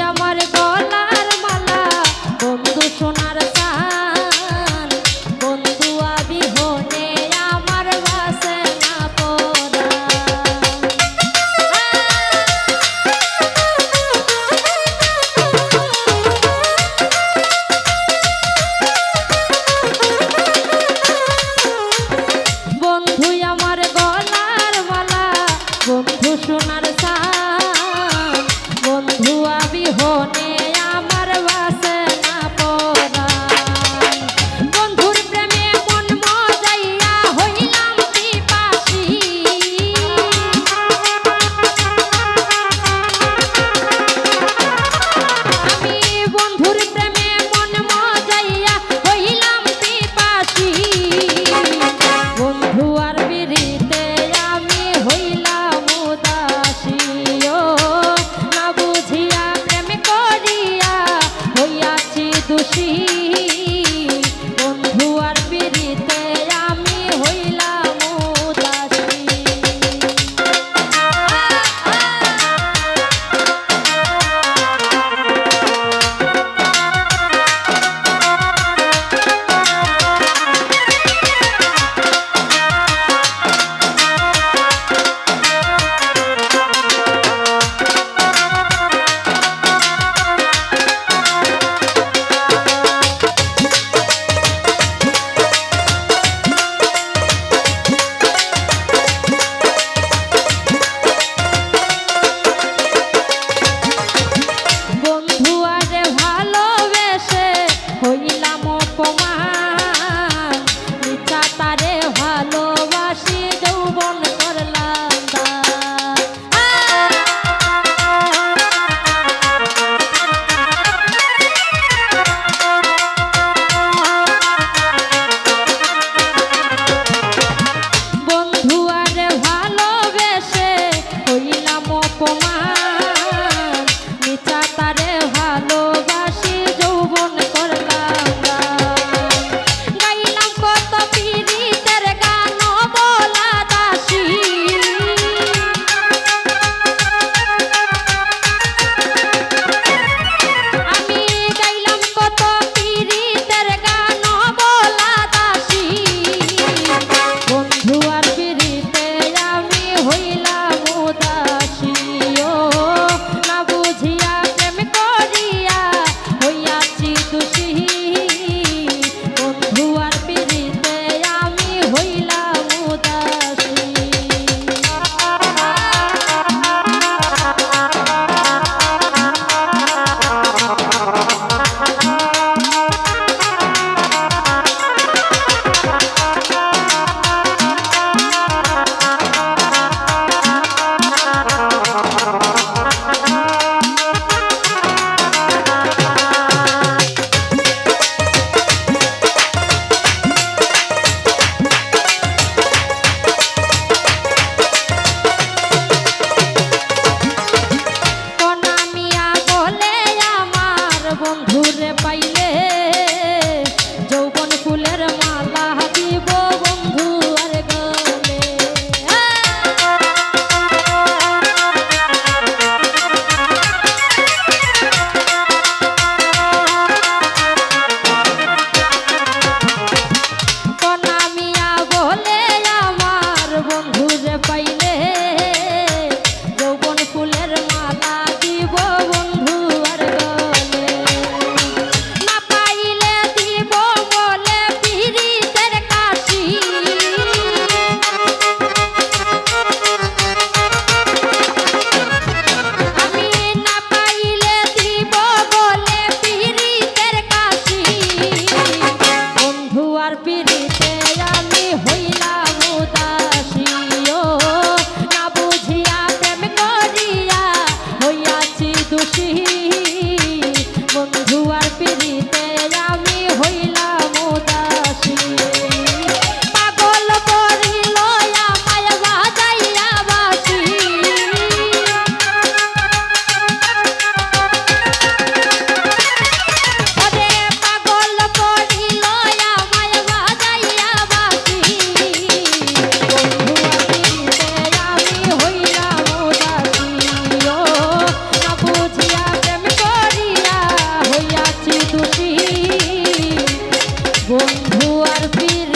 আমার গলার মালা বন্ধু সোনার চান বন্ধু আবিহনে আমার বাসে না পরা বন্ধু আমার গলার মালা বন্ধু সোনার চান বন্ধু আবিহনে আমার বাসে না পরাণ বন্ধুর প্রেমে মন মজাইয়া হইলাম পিপাসী আমি বন্ধুর প্রেমে মন মজাইয়া হইলাম পিপাসী বন্ধু আর বিরিতে আমি হইলাম উদাসী ও না বুঝিয়া প্রেম করিয়া হইয়াছি দোষী বন্ধু আর বিরিতে আমি হইলাম উদাসী বন্ধু আরে ভালোবেসে হইলাম অপমান মিথ্যা তারে ভালোবাসি যৌবন করলাম দান। বন্ধু আরে ভালোবেসে হইলাম অপমান মিথ্যা তারে ভালোবাসি যৌবন করলাম গান। গাইলাম কত পীড়িতের গান বলা দাসী আমি গাইলাম কত পীড়িতের গান বলা দাসী বন্ধু আর পীড়িতে আমি হইলাম উদাসী ও না বুঝিয়া প্রেম করিয়া হইয়াছি দোষী বন্ধু আর পীড়িতে আমি হইলাম উদাসী কনা মিয়া বলে আমার বন্ধুরে পাইলে যৌবন ফুলের মালা দিব বন্ধু আর গলে কনা মিয়া বলে আমার বন্ধুরে পাইলে যৌবন ফুলের মালা দিব বন্ধু আর গলে না আর ফিরে